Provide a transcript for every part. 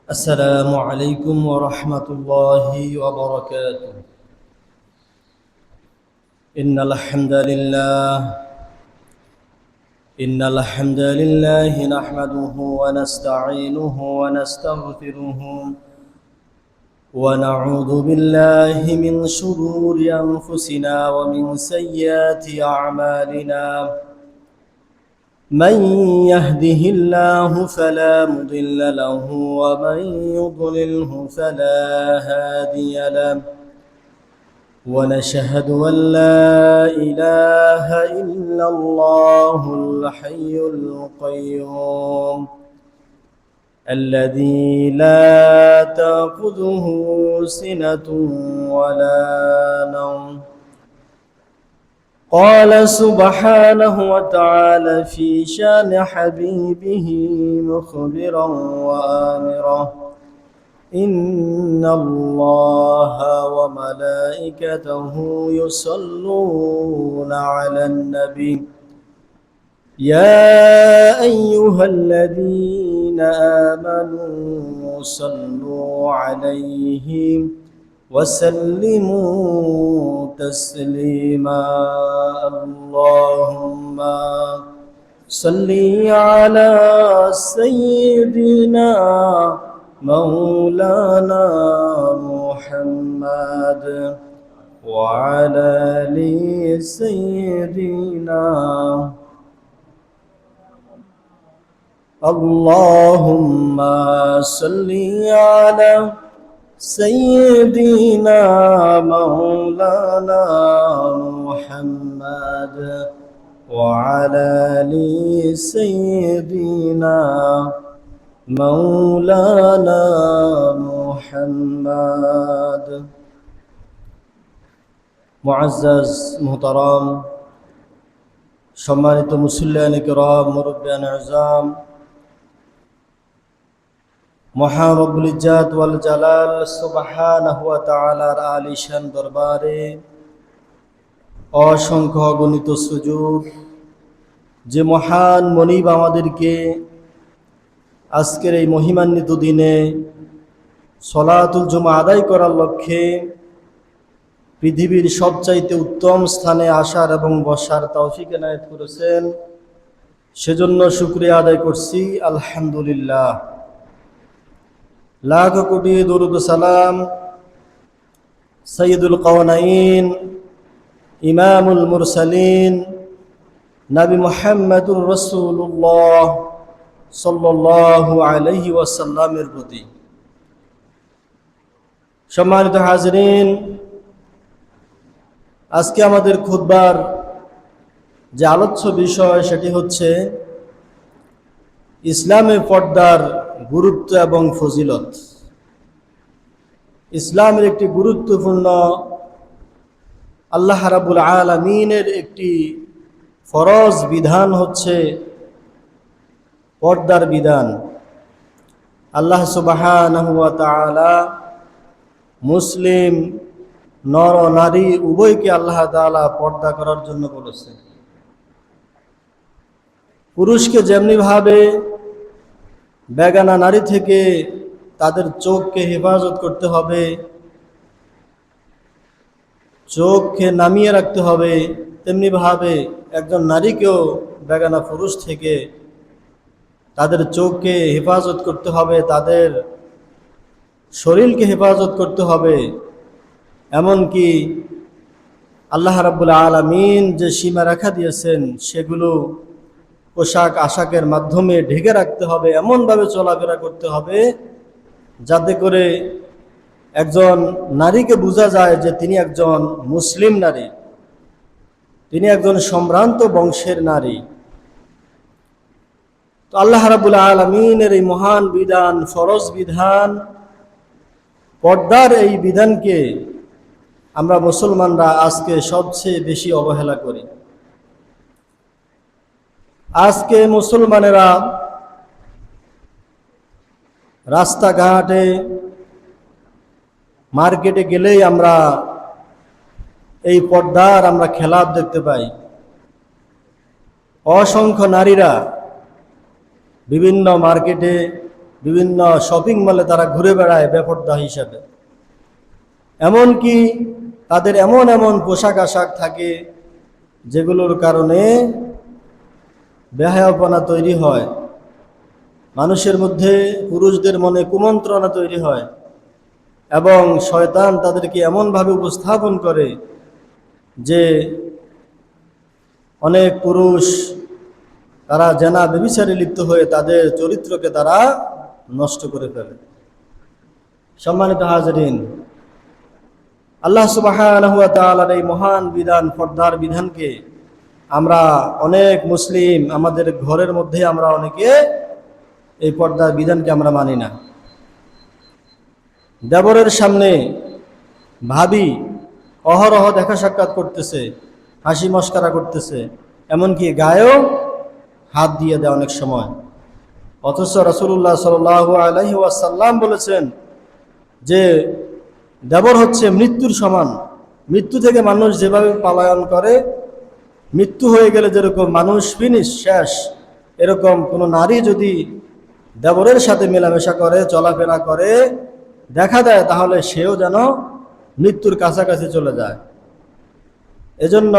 السلام عليكم ورحمة الله وبركاته. إن الحمد لله نحمده ونستعينه ونستغفره ونعوذ بالله من شرور أنفسنا ومن سيئات أعمالنا. من يهده الله فلا مضل له ومن يضلله فلا هادي له، ونشهد أن لا إله إلا الله الحي القيوم الذي لا تأخذه سنة ولا نوم. قال سبحانه وتعالى في شان حبيبه مخبرا وآمرا: إن الله وملائكته يصلون على النبي يا أيها الذين آمنوا صلوا عليه وسلموا تسليما. اللهم صل على سيدنا مولانا محمد وعلى آل سيدنا. اللهم صل على سيدنا مولانا محمد وعلى آل سيدنا مولانا محمد. মুআজ্জাজ মুহতারাম, সম্মানিত মুসল্লিয়ান কিরাম, মুরব্বিয়ান আযম, মহান রব্বুল ইজ্জাত ওয়াল জালাল সুবহানাহু ওয়া তাআলার আলিশান দরবারে অসংখ্য অগণিত সুযোগ যে মহান মনিব আমাদেরকে আজকের এই মহিমান্বিত দিনে সলাতুল জুমা আদায় করার লক্ষ্যে পৃথিবীর সবচাইতে উত্তম স্থানে আসার এবং বসার তৌফিক এনায়েত করেছেন, সেজন্য শুকরিয়া আদায় করছি আলহামদুলিল্লাহ। লাখ কোটি দরুদ সালাম সাইয়্যিদুল কাওনাইন, ইমামুল মুরসালিন, নবী মুহাম্মদুর রাসূলুল্লাহ সাল্লাল্লাহু আলাইহি ওয়াসাল্লামের প্রতি। সম্মানিত হাজিরিন, আজকে আমাদের খুতবার যে আলোচ্য বিষয় সেটি হচ্ছে ইসলামে পর্দার গুরুত্ব এবং ফজিলত। ইসলামের একটি গুরুত্বপূর্ণ আল্লাহ রাব্বুল আলামিনের একটি ফরজ বিধান হচ্ছে পর্দার বিধান। আল্লাহ সুবহানাহু ওয়া তাআলা মুসলিম নর ও নারী উভয়কে আল্লাহ তাআলা পর্দা করার জন্য বলেছে। পুরুষকে যেমনি ভাবে বেগানা নারী থেকে তাদের চোখকে হেফাজত করতে হবে, চোখকে নামিয়ে রাখতে হবে, তেমনি ভাবে একজন নারীকেও বেগানা পুরুষ থেকে তাদের চোখকে হেফাজত করতে হবে, তাদের শরীরকে হেফাজত করতে হবে। এমনকি আল্লাহ রাব্বুল আলামিন যে সীমা রেখা দিয়েছেন সেগুলো পোশাক আশাকের মাধ্যমে ঢেকে রাখতে হবে, এমনভাবে চলাফেরা করতে হবে যাতে করে একজন নারীকে বোঝা যায় যে তিনি একজন মুসলিম নারী, তিনি একজন সম্ভ্রান্ত বংশের নারী। তো আল্লাহ রাব্বুল আলামিনের এই মহান বিধান, ফরজ বিধান, পর্দার এই বিধানকে আমরা মুসলমানরা আজকে সবচেয়ে বেশি অবহেলা করি। আজকে মুসলমানেরা রাস্তাঘাটে মার্কেটে গেলেই আমরা এই পর্দার আমরা খেলাপ দেখতে পাই। অসংখ্য নারীরা বিভিন্ন মার্কেটে বিভিন্ন শপিং মলে তারা ঘুরে বেড়ায় বেপর্দা হিসাবে। এমনকি তাদের এমন এমন পোশাক আশাক থাকে যেগুলোর কারণে বেহায়াপনা তৈরি হয়, মানুষের মধ্যে পুরুষদের মনে কুমন্ত্রণা তৈরি হয়, এবং শয়তান তাদেরকে এমনভাবে উপস্থাপন করে যে অনেক পুরুষ তারা জেনা ব্যভিচারে লিপ্ত হয়ে তাদের চরিত্রকে তারা নষ্ট করে ফেলে। সম্মানিত হাজরিন, আল্লাহ সুবহানাহু ওয়া তাআলার এই মহান বিধান, পর্দার বিধানকে আমরা অনেক মুসলিম আমাদের ঘরের মধ্যে আমরা অনেকে এই পর্দার বিধানকে আমরা মানি না। দেবরের সামনে ভাবি অহরহ দেখা সাক্ষাৎ করতেছে, হাসি মস্করা করতেছে, এমনকি গায়েও হাত দিয়ে দেয় অনেক সময়। অথচ রাসূলুল্লাহ সাল্লাল্লাহু আলাইহি ওয়াসাল্লাম বলেছেন যে দেবর হচ্ছে মৃত্যুর সমান। মৃত্যু থেকে মানুষ যেভাবে পলায়ন করে, মৃত্যু হয়ে গেলে যেরকম মানুষ ফিনিশ শেষ, এরকম কোনো নারী যদি দেবরের সাথে মেলামেশা করে, চলাফেরা করে, দেখা দেয়, তাহলে সেও যেন মৃত্যুর কাছাকাছি চলে যায়। এজন্য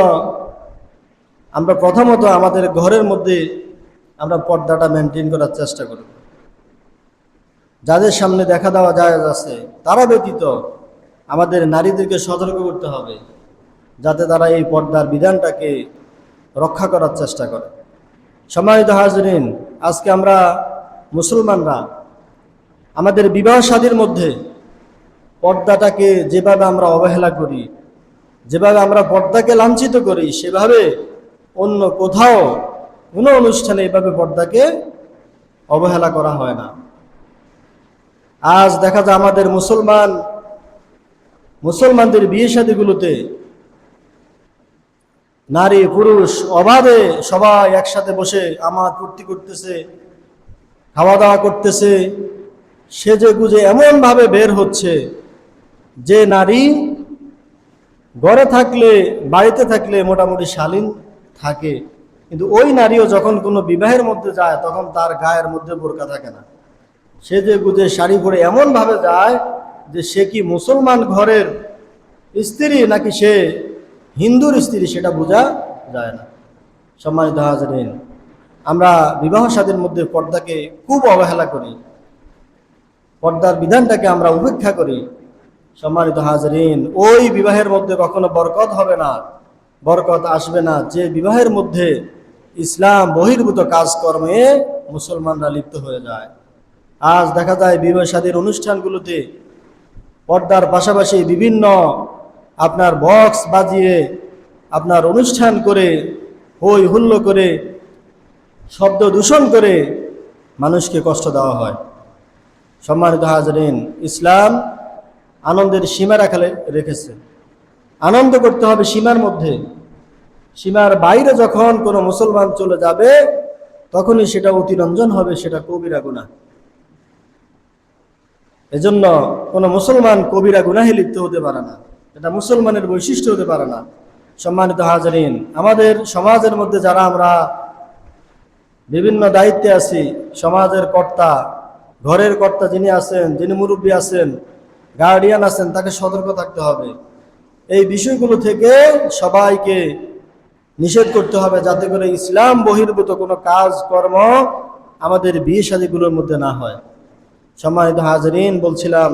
আমরা প্রথমত আমাদের ঘরের মধ্যে আমরা পর্দাটা মেনটেন করার চেষ্টা করব। যাদের সামনে দেখা দেওয়া জায়েজ আছে তারা ব্যতীত আমাদের নারীদেরকে সতর্ক করতে হবে, যাতে তারা এই পর্দার বিধানটাকে রক্ষা করার চেষ্টা করে। সম্মানিত হাজরিন, আজকে আমরা মুসলমানরা আমাদের বিবাহ শাদীর মধ্যে পর্দাটাকে যেভাবে আমরা অবহেলা করি, যেভাবে আমরা পর্দাকে লাঞ্ছিত করি, সেভাবে অন্য কোথাও কোনো অনুষ্ঠানে এভাবে পর্দাকে অবহেলা করা হয় না। আজ দেখা যায় আমাদের মুসলমানদের বিয়ে শাদীগুলোতে নারী পুরুষ অবাধে সবাই একসাথে বসে আমার ফুর্তি করতেছে, খাওয়া দাওয়া করতেছে, সেজে গুজে এমনভাবে বের হচ্ছে যে নারী ঘরে থাকলে, বাড়িতে থাকলে মোটামুটি শালীন থাকে, কিন্তু ওই নারীও যখন কোনো বিবাহের মধ্যে যায় তখন তার গায়ের মধ্যে বোরকা থাকে না। সেজে গুজে শাড়ি পরে এমনভাবে যায় যে সে কি মুসলমান ঘরের স্ত্রী নাকি সে হিন্দুর স্ত্রী সেটা বোঝা যায় না। সম্মানিত হাজরিন, আমরা বিবাহ শাদীর মধ্যে পর্দাকে খুব অবহেলা করি, পর্দার বিধানটাকে আমরা উপেক্ষা করি। সম্মানিত হাজরিন, ওই বিবাহের মধ্যে কখনো বরকত হবে না, বরকত আসবে না যে বিবাহের মধ্যে ইসলাম বহির্ভূত কাজকর্মে মুসলমানরা লিপ্ত হয়ে যায়। আজ দেখা যায় বিবাহ শাদীর অনুষ্ঠানগুলোতে পর্দার পাশাপাশি বিভিন্ন আপনার বক্স বাজিয়ে আপনার অনুষ্ঠান করে, হই হুল্লো করে, শব্দ দূষণ করে মানুষকে কষ্ট দেওয়া হয়। সম্মানিত হাজরিন, ইসলাম আনন্দের সীমা রেখেছে। আনন্দ করতে হবে সীমার মধ্যে। সীমার বাইরে যখন কোনো মুসলমান চলে যাবে তখনই সেটা অতিরঞ্জন হবে, সেটা কবিরা গুনাহ। এজন্য কোনো মুসলমান কবিরা গুনাহে লিপ্ত হতে পারে না, এটা মুসলমানের বৈশিষ্ট্য হতে পারে না। সম্মানিত হাজরিন, আমাদের সমাজের মধ্যে যারা আমরা বিভিন্ন দায়িত্বে আছি, সমাজের কর্তা, ঘরের কর্তা যিনি আছেন, যিনি মুরব্বী আছেন, গার্ডিয়ান আছেন, তাকে সতর্ক থাকতে হবে। এই বিষয়গুলো থেকে সবাইকে নিষেধ করতে হবে, যাতে করে ইসলাম বহির্ভূত কোনো কাজকর্ম আমাদের বিয়ে শাদীগুলোর মধ্যে না হয়। সম্মানিত হাজরিন, বলছিলাম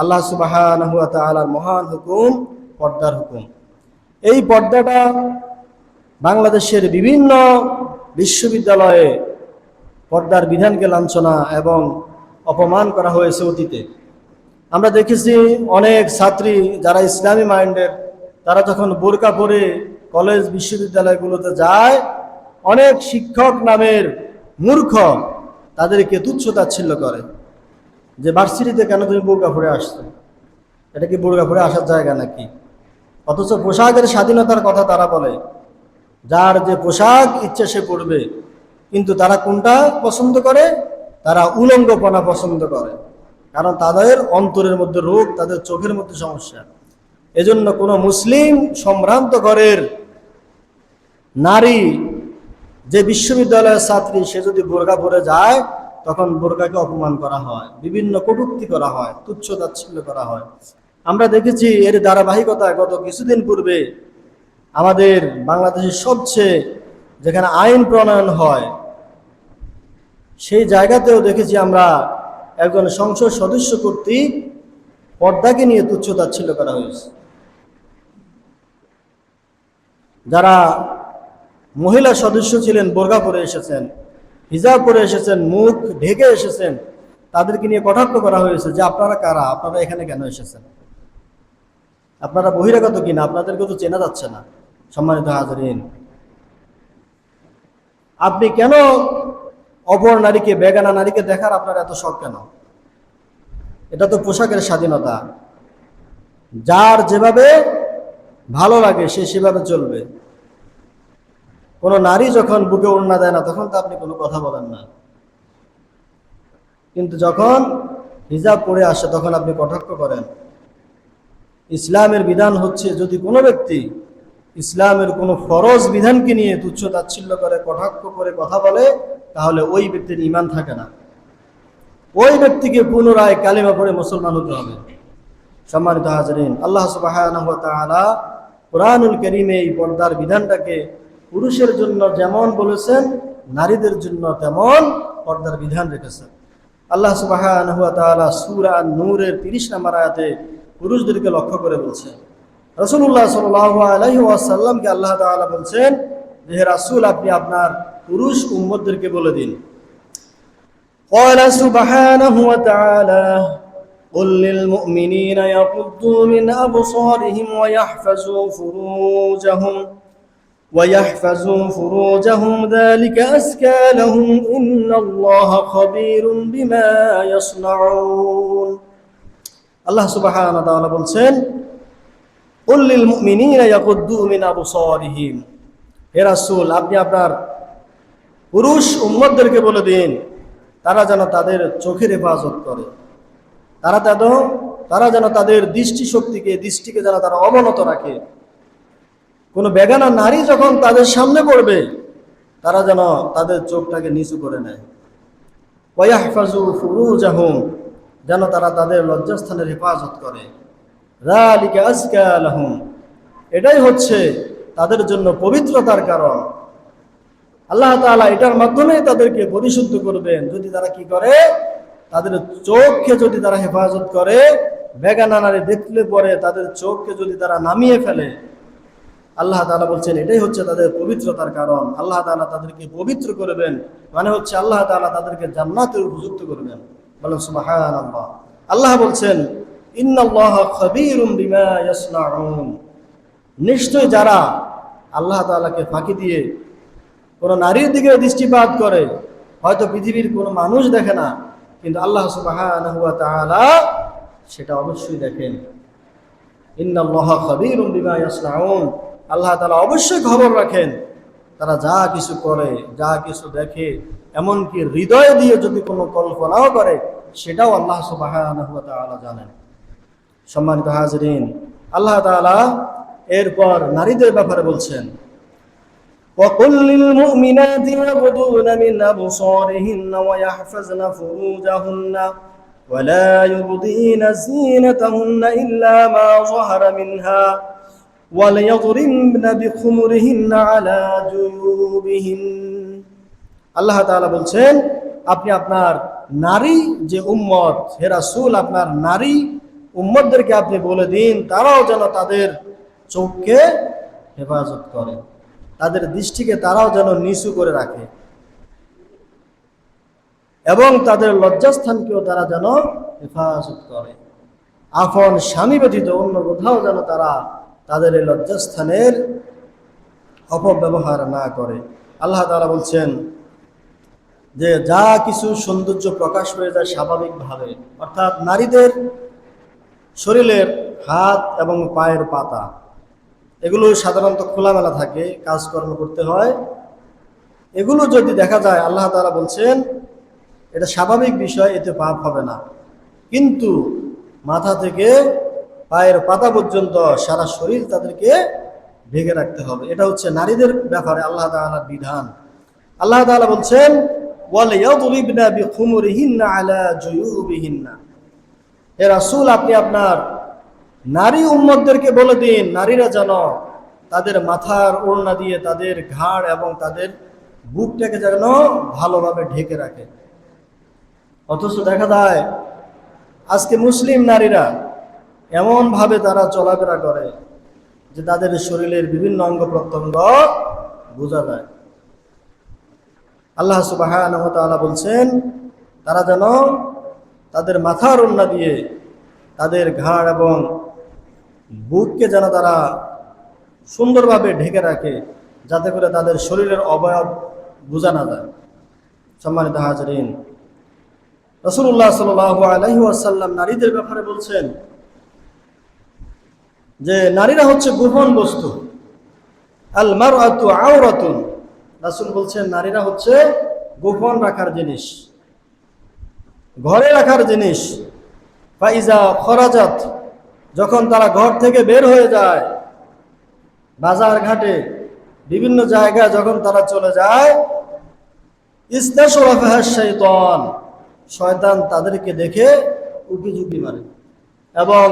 আল্লাহ সুবহানাহু ওয়া তাআলার মহান হুকুম পর্দার হুকুম। এই পর্দাটা বাংলাদেশের বিভিন্ন বিশ্ববিদ্যালয়ে পর্দার বিধানকে লাঞ্ছনা এবং অপমান করা হয়েছে অতীতে। আমরা দেখেছি অনেক ছাত্রী যারা ইসলামী মাইন্ডের, তারা যখন বোরকা পরে কলেজ বিশ্ববিদ্যালয়গুলোতে যায়, অনেক শিক্ষক নামের মূর্খ তাদেরকে তুচ্ছ-তাচ্ছিল্য করে যে ভার্সিটিতে কেন তুমি বোরকা পরে আসছো, এটা কি বোরকা পরে আসার জায়গা নাকি? অথচ পোশাকের স্বাধীনতার কথা তারা বলে, যার যে পোশাক ইচ্ছে সে পরবে, কিন্তু তারা কোনটা পছন্দ করে? তারা উলঙ্গপনা পছন্দ করে, কারণ তাদের অন্তরের মধ্যে রোগ, তাদের চোখের মধ্যে সমস্যা। এজন্য কোনো মুসলিম সম্ভ্রান্ত ঘরের নারী যে বিশ্ববিদ্যালয়ের ছাত্রী, সে যদি বোরকা পরে যায় তখন বোরকাকে অপমান করা হয়, বিভিন্ন কটূক্তি করা হয়, তুচ্ছ তাচ্ছিল্য করা হয়। আমরা দেখেছি এর ধারাবাহিকতায় গত কিছুদিন পূর্বে আমাদের বাংলাদেশের সবচেয়ে যেখানে আইন প্রণয়ন হয় সেই জায়গাতেও দেখেছি আমরা একজন সংসদ সদস্য কর্তৃক পর্দাকে নিয়ে তুচ্ছ তাচ্ছিল্য করা হয়েছে। যারা মহিলা সদস্য ছিলেন, বোরকা পরে এসেছেন, হিজাব পরে এসেছেন, মুখ ঢেকে এসেছেন, তাদেরকে নিয়ে কটাক্ষ করা হয়েছে যে আপনারা কারা, আপনারা এখানে কেন এসেছেন, আপনারা বহিরাগত কিনা, আপনাদেরকে তো চেনা যাচ্ছে না। সম্মানিত হাজরিন, আপনি কেন অপর নারীকে, বেগানা নারীকে দেখার আপনার এত শখ কেন? এটা তো পোশাকের স্বাধীনতা, যার যেভাবে ভালো লাগে সে সেভাবে চলবে। কোনো নারী যখন বুকে ওড়না দেয় না তখন তো আপনি কোনো কথা বলেন না, কিন্তু যখন হিজাব পরে আসে তখন আপনি কটাক্ষ করেন। ইসলামের বিধান হচ্ছে যদি কোনো ব্যক্তি ইসলামের কোনো ফরজ বিধানকে নিয়ে তুচ্ছ তাচ্ছিল্য করে, কটাক্ষ করে কথা বলে, তাহলে ওই ব্যক্তির ঈমান থাকে না, ওই ব্যক্তিকে পুনরায় কালিমা পড়ে মুসলমান হতে হবে। সম্মানিত হাজরিন, আল্লাহ সুবহানাহু ওয়া তাআলা কুরআনুল কারীমে এই পর্দার বিধানটাকে পুরুষের জন্য যেমন বলেছেন, নারীদের জন্য তেমন পর্দার বিধান রেখেছেন। আল্লাহ সুবহানাহু ওয়া তাআলা সূরা নূরের 30 নম্বর আয়াতে পুরুষদেরকে লক্ষ্য করে বলছেন। রাসূলুল্লাহ সাল্লাল্লাহু আলাইহি ওয়াসাল্লামকে আল্লাহ তাআলা বলছেন যে হে রাসূল, আপনি আপনার পুরুষ উম্মতদেরকে বলে দিন। ক্বালা সুবহানাহু ওয়া তাআলা قل للمؤمنين يغضوا من أبصارهم ويحفظوا فروجهم ذلك أزكى لهم إن الله خبير بما يصنعون। আল্লাহ সুবহানাহু ওয়া তাআলা বলছেন, قل للمؤمنين يغضوا من أبصارهم, হে রাসূল আপনি আপনার পুরুষ উম্মতদেরকে বলে দিন তারা যেন তাদের চোখের হেফাজত করে, তারা যেন তাদের দৃষ্টিকে যেন তারা অবনত রাখে। কোনো বেগানা নারী যখন তাদের সামনে পড়বে তারা যেন তাদের চোখটাকে নিচু করে নেয়। ওয়ায়াহফাজু ফুরুজাহুম, যেন তারা তাদের লজ্জাস্থানের হেফাজত করে। যালিকা আযকা লাহুম, এটাই হচ্ছে তাদের জন্য পবিত্রতার কারণ। আল্লাহ তাআলা এটার মাধ্যমে তাদেরকে পরিশুদ্ধ করবেন যদি তারা কি করে, তাদের চোখকে যদি তারা হেফাজত করে। বেগানা নারী দেখলে পরে তাদের চোখকে যদি তারা নামিয়ে ফেলে, আল্লাহ তাআলা বলছেন এটাই হচ্ছে তাদের পবিত্রতার কারণ। আল্লাহ তাআলা তাদেরকে পবিত্র করবেন, মানে হচ্ছে আল্লাহ তাআলা তাদেরকে জান্নাতের উপযুক্ত করবেন। বলেন সুবহানাল্লাহ। আল্লাহ বলছেন ইন্নাল্লাহা খাবীরুম বিমা ইয়াসনাউন, নিশ্চয় যারা আল্লাহ তাআলাকে ফাঁকি দিয়ে কোনো নারীর দিকে দৃষ্টিপাত করে, হয়তো পৃথিবীর কোনো মানুষ দেখে না, কিন্তু আল্লাহ সুবহানাহু ওয়া তাআলা সেটা অবশ্যই দেখেন। ইন্নাল্লাহা খাবীরুম বিমা ইয়াসনাউন, আল্লাহ তাআলা অবশ্যই খবর রাখেন তারা যা কিছু করে, যা কিছু দেখে, এমনকি হৃদয় দিয়ে যদি কোনো কল্পনাও করে সেটাও আল্লাহ সুবহানাহু ওয়া তাআলা জানেন। সম্মানিত হাজরিন, আল্লাহ তাআলা এরপর নারীদের ব্যাপারে বলছেন, وَقُلْ لِلْمُؤْمِنَاتِ يَغْضُضْنَ مِنْ أَبْصَارِهِنَّ وَيَحْفَظْنَ فُرُوجَهُنَّ وَلَا يُبْدِينَ زِينَتَهُنَّ إِلَّا مَا ظَهَرَ مِنْهَا وَلْيَضْرِبْنَ بِخُمُرِهِنَّ عَلَى جُيُوبِهِنَّ। আল্লাহ তাআলা বলছেন আপনি আপনার নারী যে উম্মত, হে রাসূল আপনার নারী উম্মতদেরকে আপনি বলে দিন তারাও যেন তাদের চোখকে হেফাজত করে, তাদের দৃষ্টিকে তারাও যেন নিচু করে রাখে, এবং তাদের লজ্জাস্থানকেও তারা যেন হেফাজত করে। আপন স্বামী ব্যতীত অন্য কোথাও যেন তারা তাদের এই লজ্জাস্থানের অপব্যবহার না করে। আল্লাহ তাআলা বলছেন যে যা কিছু সৌন্দর্য প্রকাশ হয়ে যায় স্বাভাবিকভাবে, অর্থাৎ নারীদের শরীরের হাত এবং পায়ের পাতা এগুলো সাধারণত খোলামেলা থাকে, কাজকর্ম করতে হয়, এগুলো যদি দেখা যায় আল্লাহ তাআলা বলছেন এটা স্বাভাবিক বিষয়, এতে পাপ হবে না। কিন্তু মাথা থেকে পায়ের পাতা পর্যন্ত সারা শরীর তাদেরকে ঢেকে রাখতে হবে। এটা হচ্ছে নারীদের ব্যাপারে আল্লাহ তাআলার বিধান। আল্লাহ তাআলা বলছেন ওয়ালিয়াদরিবনা বিখুমুরিহিন্না আলা জুয়ুবিহিন্না। হে রাসূল, আপনি আপনার নারী উম্মতদেরকে বলে দিন, নারীরা যেন তাদের মাথার ওড়না দিয়ে তাদের ঘাড় এবং তাদের বুকটাকে যেন ভালোভাবে ঢেকে রাখে। অথচ দেখা যায় আজকে মুসলিম নারীরা এমনভাবে তারা চলাফেরা করে যে তাদের শরীরের বিভিন্ন অঙ্গ প্রত্যঙ্গ বোঝা যায়। আল্লাহ সুবহানাহু ওয়া তাআলা বলছেন তারা যেন তাদের মাথার ওড়না দিয়ে তাদের ঘাড় এবং বুককে যেন তারা সুন্দরভাবে ঢেকে রাখে, যাতে করে তাদের শরীরের অবয়ব বোঝা না যায়। সম্মানিত হাজরিন, রাসূলুল্লাহ সাল্লাল্লাহু আলাইহি ওয়াসাল্লাম নারীদের ব্যাপারে বলছেন যে নারীরা হচ্ছে গোপন বস্তু। আল মারআতু আওরাতুন, রাসূল বলছেন নারীরা হচ্ছে গোপন রাখার জিনিস, ঘরে রাখার জিনিস। ফাইজা খরাজাত, যখন তারা ঘর থেকে বের হয়ে যায়, বাজার ঘাটে বিভিন্ন জায়গায় যখন তারা চলে যায়, ইস্তাশরাফাহা শাইতান, শয়তান তাদেরকে দেখে উকিঝুঁকি মারে এবং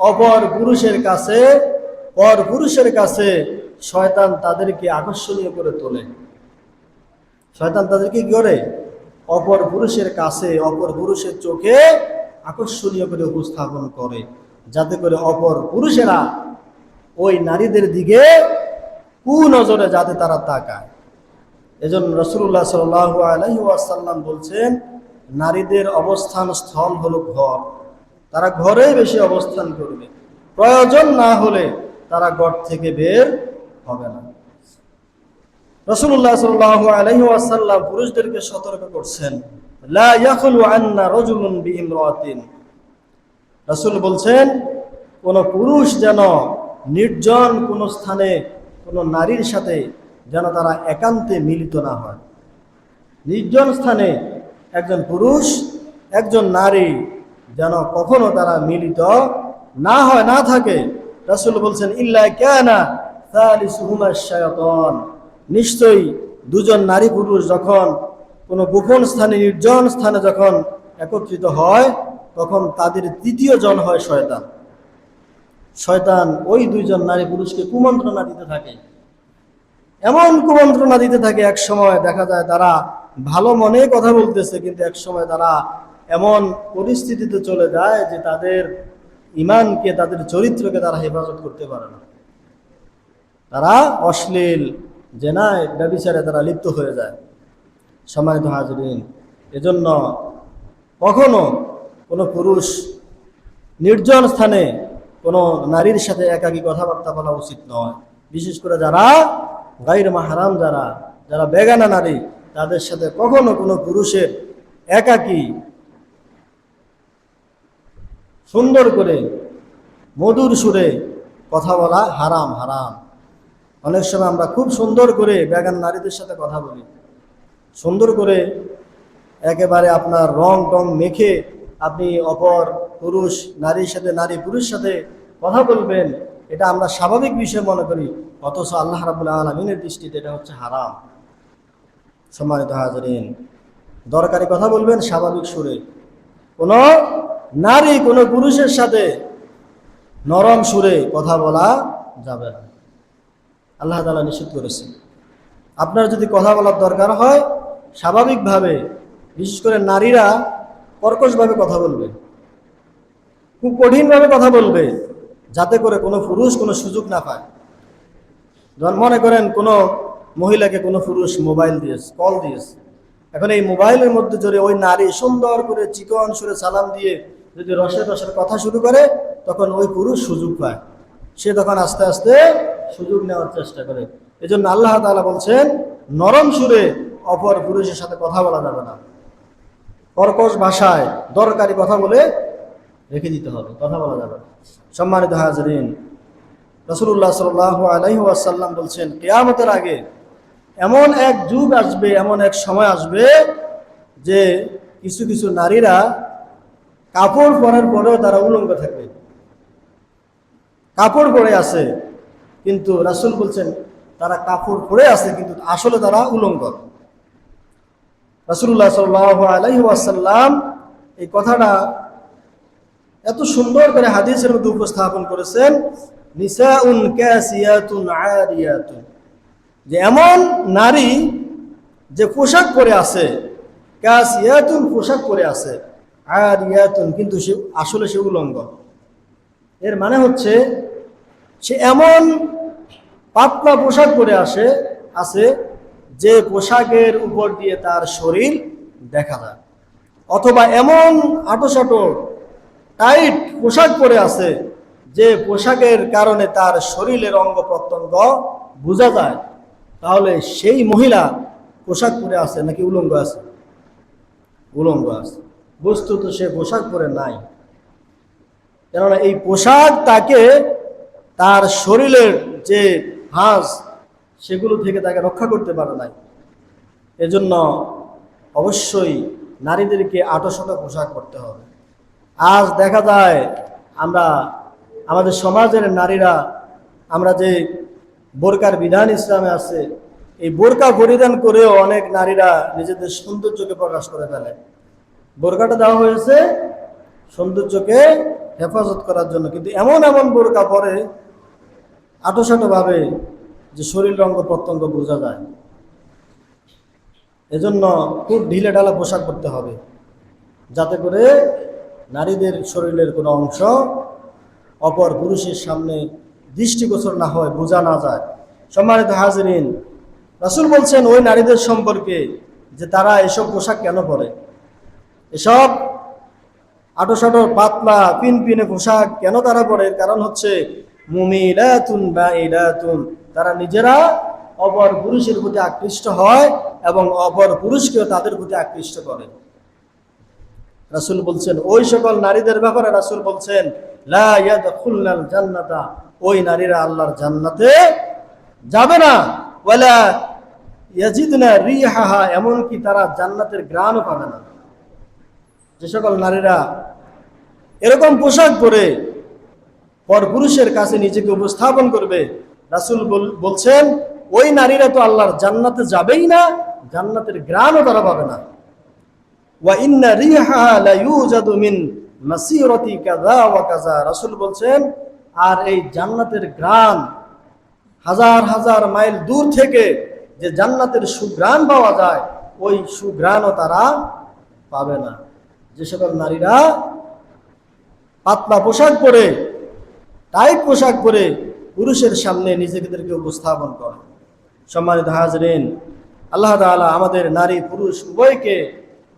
অপর পুরুষের কাছে শয়তান তাদেরকে আকর্ষণীয় করে তোলে। শয়তান তাদেরকে কি করে? অপর পুরুষের কাছে, অপর পুরুষের চোখে আকর্ষণীয় করে উপস্থাপন করে, যাতে করে অপর পুরুষেরা ওই নারীদের দিকে কুনজরে যাতে তারা তাকায়। এজন্য রাসূলুল্লাহ সাল্লাল্লাহু আলাইহি ওয়াসাল্লাম বলছেন নারীদের অবস্থান স্থল হলো ঘর, তারা ঘরেই বেশি অবস্থান করবে, প্রয়োজন না হলে তারা ঘর থেকে বের হবে না। রাসূলুল্লাহ সাল্লাল্লাহু আলাইহি ওয়াসাল্লাম পুরুষদেরকে সতর্ক করছেন, লা ইয়াখলু আন্না রাজুলুন বিইমরাতিন। রাসূল বলছেন কোন পুরুষ যেন নির্জন কোন স্থানে কোন নারীর সাথে যেন তারা একান্তে মিলিত না হয়। নির্জন স্থানে একজন পুরুষ একজন নারী যেন কখনো তারা মিলিত না হয়, না থাকে। রাসূল বলছেন ইল্লা কানা সালিসুহুমা শায়াতান, নিশ্চয়ই দুজন নারী পুরুষ যখন কোনো গোপন স্থানে নির্জন স্থানে যখন একত্রিত হয়, তখন তাদের তৃতীয় জন হয় শয়তান। শয়তান ওই দুইজন নারী পুরুষকে কুমন্ত্রণা দিতে থাকে, এমন কুমন্ত্রণা দিতে থাকে, এক সময় দেখা যায় তারা ভালো মনে কথা বলতেছে, কিন্তু এক সময় তারা এমন পরিস্থিতিতে চলে যায় যে তাদের ঈমানকে, তাদের চরিত্রকে তারা হেফাজত করতে পারে না। তারা অশ্লীল জেনায় ব্যভিচারে তারা লিপ্ত হয়ে যায়। সম্মানিত হাজরিন, এজন্য কখনো কোনো পুরুষ নির্জন স্থানে কোনো নারীর সাথে একাকী কথাবার্তা বলা উচিত নয়। বিশেষ করে যারা গায়র মাহরাম, যারা বেগানা নারী, তাদের সাথে কখনো কোনো পুরুষের একাকী সুন্দর করে মধুর সুরে কথা বলা হারাম। অনেক সময় আমরা খুব সুন্দর করে বেগান নারীদের সাথে কথা বলি, সুন্দর করে একেবারে আপনার রং টং মেখে আপনি অপর পুরুষ নারীর সাথে, নারী পুরুষের সাথে কথা বলবেন, এটা আমরা স্বাভাবিক বিষয় মনে করি, অথচ আল্লাহ রাব্বুল আলামিনের দৃষ্টিতে এটা হচ্ছে হারাম। সম্মানিত হাজরিন, দরকারি কথা বলবেন স্বাভাবিক সুরে, কোনো নারী কোনো পুরুষের সাথে নরম সুরে কথা বলা যাবে না, আল্লাহ তাআলা নিষেধ করেছেন। আপনার যদি কথা বলার দরকার হয় স্বাভাবিকভাবে, বিশেষ করে নারীরা কর্কশভাবে কথা বলবে, খুব কঠিনভাবে কথা বলবে, যাতে করে কোনো পুরুষ কোনো সুযোগ না পায়। যখন মনে করেন কোনো মহিলাকে কোনো পুরুষ মোবাইল দিয়েছে, কল দিয়েছে, এখন এই মোবাইলের মধ্যে যদি ওই নারী সুন্দর করে চিকন সুরে সালাম দিয়ে যদি রসের কথা শুরু করে, তখন ওই পুরুষ সুযোগ পায়, সে তখন আস্তে আস্তে সুযোগ নেওয়ার চেষ্টা করে। এজন্য আল্লাহ তাআলা বলছেন নরম সুরে অপর পুরুষের সাথে কথা বলা যাবে না, কর্কশ ভাষায় দরকারি কথা বলে রেখে দিতে হবে, কথা বলা যাবে না। সম্মানিত হাজরিন, রাসূলুল্লাহ সাল্লাল্লাহু আলাইহি ওয়াসাল্লাম বলছেন কিয়ামতের আগে এমন এক যুগ আসবে, এমন এক সময় আসবে যে কিছু কিছু নারীরা কাপড় পরার পরেও তারা উলঙ্গ থাকবে, কাপড় পরে আছে, কিন্তু রাসূল বলছেন তারা কাপড় পরে আছে কিন্তু আসলে তারা উলঙ্গ। রাসূলুল্লাহ সাল্লাল্লাহু আলাইহি ওয়াসাল্লাম এই কথাটা এত সুন্দর করে হাদিসের মধ্যে উপস্থাপন করেছেন, নিসাউন কাসিয়াতুন আরিয়াতুন, যে এমন নারী যে পোশাক পরে আছে, কাসিয়াতুন পোশাক পরে আছে, আরিয়াতুন কিন্তু সে আসলে সে উলঙ্গ। এর মানে হচ্ছে সে এমন পাতলা পোশাক পরে আছে যে পোশাকের উপর দিয়ে তার শরীর দেখা যায়, অথবা এমন আঁটোসাঁটো টাইট পোশাক পরে আছে যে পোশাকের কারণে তার শরীরের অঙ্গ প্রত্যঙ্গ বোঝা যায়, তাহলে সেই মহিলা পোশাক পরে আছে নাকি উলঙ্গ আছে? উলঙ্গ আছে। বস্তুত সে পোশাক পরে নাই, কেননা এই পোশাক তাকে তার শরীরের যে ভাঁজ সেগুলো থেকে তাকে রক্ষা করতে পারে নাই। এজন্য অবশ্যই নারীদেরকে আঁটোসাঁটো পোশাক পরতে হবে। আজ দেখা যায় আমরা আমাদের সমাজের নারীরা, আমরা যে বোরকার বিধান ইসলামে আছে, এই বোরকা পরিধান করেও অনেক নারীরা নিজেদের সৌন্দর্যকে প্রকাশ করে ফেলে। বোরকাটা দেওয়া হয়েছে সৌন্দর্যকে হেফাজত করার জন্য, কিন্তু এমন এমন বোরকা পরে আঁটোসাঁটো ভাবে যে শরীর অঙ্গ প্রত্যঙ্গ বোঝা যায়। এজন্য খুব ঢিলে ঢালা পোশাক পরতে হবে, যাতে করে নারীদের শরীরের কোনো অংশ অপর পুরুষের সামনে দৃষ্টিগোচর না হয়, বোঝা না যায়। সম্মানিত হাজিরিন, রাসূল বলছেন ওই নারীদের সম্পর্কে যে তারা এসব পোশাক কেন পরে, এসব আঁটোসাঁটো পাতলা পিনপিনে পোশাক কেন তারা পরে? কারণ হচ্ছে মুমিলাতুন বাঈলাতুন, তারা নিজেরা অপর পুরুষের প্রতি আকৃষ্ট হয় এবং অপর পুরুষকেও তাদের প্রতি আকৃষ্ট করে। রাসূল বলছেন ওই সকল নারীদের ব্যাপারে রাসূল বলছেন লা ইয়াদখুলনাল জান্নাতা, ওই নারীরা আল্লাহর জান্নাতে যাবে না, ওয়ালা ইয়াজিদনা রিহাহা, এমনকি তারা জান্নাতের ঘ্রাণও পাবে না। যে সকল নারীরা এরকম পোশাক পরে পরপুরুষের কাছে নিজেকে উপস্থাপন করবে, রাসূল বলছেন ওই নারীরা তো আল্লাহর জান্নাতে যাবেই না, জান্নাতের ঘ্রাণও তারা পাবে না। ওয়া ইন্না রিহাহা লা ইউজাদু মিন মাসিরাতি কাযা ওয়া কাযা, রাসূল বলছেন আর এই জান্নাতের ঘ্রাণ হাজার হাজার মাইল দূর থেকে যে জান্নাতের সুঘ্রাণ পাওয়া যায়, ওই সুঘ্রাণও তারা পাবে না। যে সকল নারীরা পাতলা পোশাক পরে, টাইট পোশাক পরে পুরুষের সামনে নিজেদেরকে উপস্থাপন করে। সম্মানিত হাজরিন, আল্লাহ তাআলা আমাদের নারী পুরুষ উভয়কে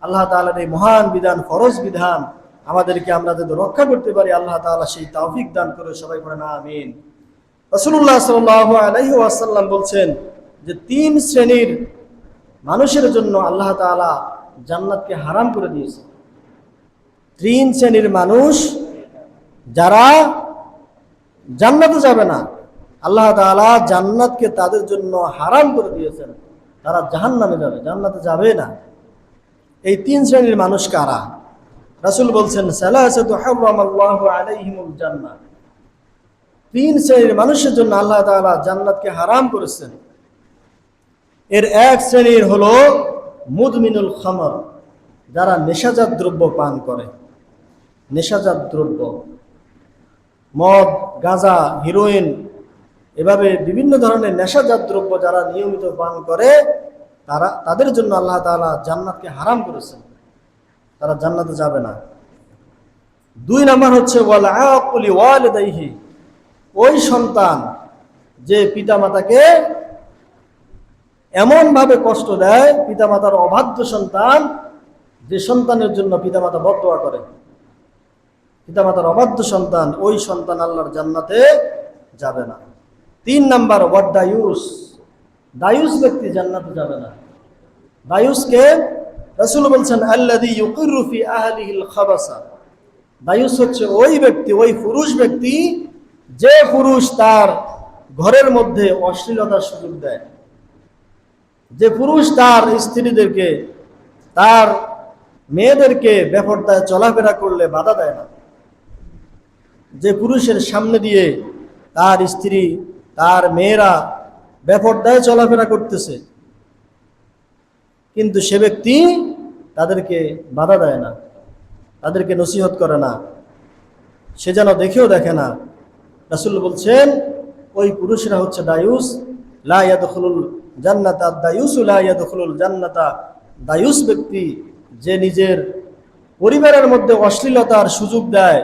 আল্লাহ তাআলার এই মহান বিধান, ফরজ বিধান আমাদেরকে আমরা যদি রক্ষা করতে পারি, আল্লাহ তাআলা সেই তৌফিক দান করে। সবাই পড়েন আমিন। রাসূলুল্লাহ সাল্লাল্লাহু আলাইহি ওয়াসাল্লাম বলছেন যে 3 শ্রেণীর মানুষের জন্য আল্লাহ তাআলা জান্নাতকে হারাম করে দিয়েছে। 3 শ্রেণীর মানুষ যারা জান্নাতে যাবে না, আল্লাহ তাআলা জান্নাতকে তাদের জন্য হারাম করে দিয়েছেন, তারা জাহান্নামে যাবে, জান্নাতে যাবে না। এই 3 শ্রেণীর মানুষ কারা? রাসূল বলছেন সালাসাতু হারামাল্লাহু আলাইহিমুল জান্নাহ, 3 শ্রেণীর মানুষের জন্য আল্লাহ তাআলা জান্নাতকে হারাম করেছেন। এর এক শ্রেণীর হলো মুদমিনুল খামর, যারা নেশাজাত দ্রব্য পান করে। নেশাজাত দ্রব্য, মদ, গাঁজা, হিরোইন, এভাবে বিভিন্ন ধরনের নেশাজাত দ্রব্য যারা নিয়মিত পান করে, তাদের জন্য আল্লাহ তাআলা জান্নাতকে হারাম করেছেন, তারা জান্নাতে যাবে না। 2 নাম্বার হচ্ছে ওয়াল আকুলি ওয়ালিদাইহি, ওই সন্তান যে পিতামাতাকে এমনভাবে কষ্ট দেয়, পিতামাতার অবাধ্য সন্তান, যে সন্তানের জন্য পিতামাতা বদদোয়া করে, পিতামাতার অবাধ্য সন্তান, ওই সন্তান আল্লাহর জান্নাতে যাবে না। 3 নাম্বার ওয়াদ দায়ুস, দায়ুস ব্যক্তি জান্নাতে যাবে না। দায়ুসকে রাসূল বলছেন আল্লাযী ইউকিরু ফি আহলিহিল খাবাসা, দায়ুস হচ্ছে ওই ব্যক্তি, ওই পুরুষ ব্যক্তি যে পুরুষ তার ঘরের মধ্যে অশ্লীলতার সুযোগ দেয়, যে পুরুষ তার স্ত্রীদেরকে, তার মেয়েদেরকে বেপরদায় চলাফেরা করলে বাধা দেয় না, যে পুরুষের সামনে দিয়ে তার স্ত্রী, তার মেয়েরা বেপরদায় চলাফেরা করতেছে, কিন্তু সে ব্যক্তি তাদেরকে বাধা দেয় না, তাদেরকে নসিহত করে না, সে যেন দেখেও দেখে না। রাসূল বলছেন ওই পুরুষরা হচ্ছে দায়ুস, লা ইয়াদখুলুল জান্নাতা, দায়ুস লা ইয়াদখুলুল জান্নাতা। দায়ুস ব্যক্তি যে নিজের পরিবারের মধ্যে অশ্লীলতার সুযোগ দেয়,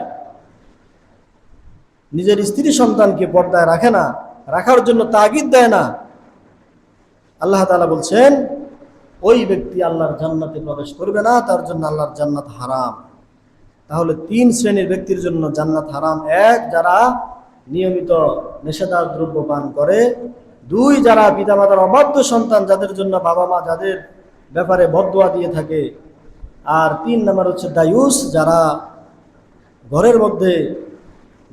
নিজের স্ত্রী সন্তানকে পর্দায় রাখে না, রাখার জন্য তাগিদ দেয় না, আল্লাহ তাআলা বলছেন ওই ব্যক্তি আল্লাহর জান্নাতে প্রবেশ করবে না, তার জন্য আল্লাহর জান্নাত হারাম। তাহলে 3 শ্রেণীর ব্যক্তির জন্য জান্নাত হারাম। 1, যারা নিয়মিত নেশাদার দ্রব্য পান করে। 2, যারা পিতামাতার অবাধ্য সন্তান, যাদের জন্য বাবা মা যাদের ব্যাপারে বদদোয়া দিয়ে থাকে। আর 3 নম্বর হচ্ছে দায়ুস, যারা ঘরের মধ্যে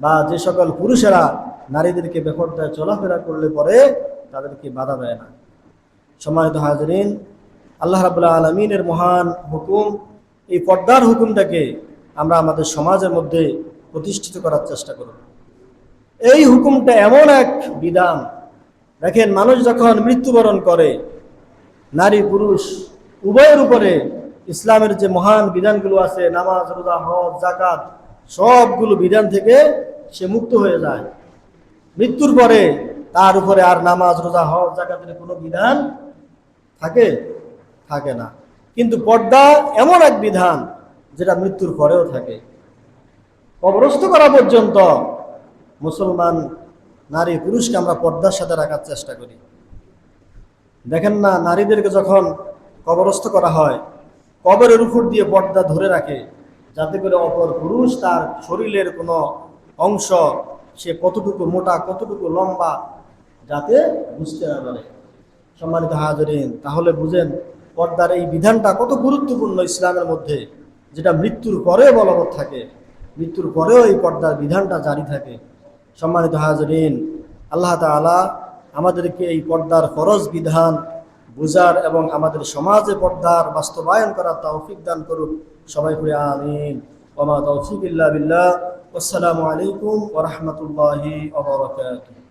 বা যে সকল পুরুষেরা নারীদেরকে বেপরদায় চলাফেরা করলে পরে তাদেরকে বাধা দেয় না। সম্মানিত হাজরিন, আল্লাহ রাব্বুল আলামিনের মহান হুকুম, এই পর্দার হুকুমটাকে আমরা আমাদের সমাজের মধ্যে প্রতিষ্ঠিত করার চেষ্টা করব। এই হুকুমটা এমন এক বিধান, দেখেন মানুষ যখন মৃত্যুবরণ করে, নারী পুরুষ উভয়ের উপরে ইসলামের যে মহান বিধানগুলো আছে, নামাজ, রোজা, হজ, যাকাত, সবগুলো বিধান থেকে সে মুক্ত হয়ে যায়। মৃত্যুর পরে তার উপরে আর নামাজ, রোজা, হজ, যাকাতের কোনো বিধান থাকে না। কিন্তু পর্দা এমন এক বিধান যেটা মৃত্যুর পরেও থাকে। কবরস্থ করা পর্যন্ত মুসলমান নারী পুরুষকে আমরা পর্দার সাথে রাখার চেষ্টা করি। দেখেন না, নারীদেরকে যখন কবরস্থ করা হয়, কবরের উপর দিয়ে পর্দা ধরে রাখে, যাতে করে অপর পুরুষ তার শরীরের কোনো অংশ, সে কতটুকু মোটা কতটুকু লম্বা, যাতে বুঝতে না পারে। সম্মানিত হাজরিন, তাহলে বুঝেন পর্দার এই বিধানটা কত গুরুত্বপূর্ণ ইসলামের মধ্যে, যেটা মৃত্যুর পরেও বলবৎ থাকে, মৃত্যুর পরেও এই পর্দার বিধানটা জারি থাকে। সম্মানিত হাজরিন, আল্লাহ তাআলা আমাদেরকে এই পর্দার ফরজ বিধান বুঝার এবং আমাদের সমাজে পর্দার বাস্তবায়ন করার তৌফিক দান করুক। সবাই পড়ি আমিন। ওয়া মা তৌফিক ইল্লা বিল্লাহ। আসসালামু আলাইকুম ওয়া রাহমাতুল্লাহি ওয়া বারাকাতুহু।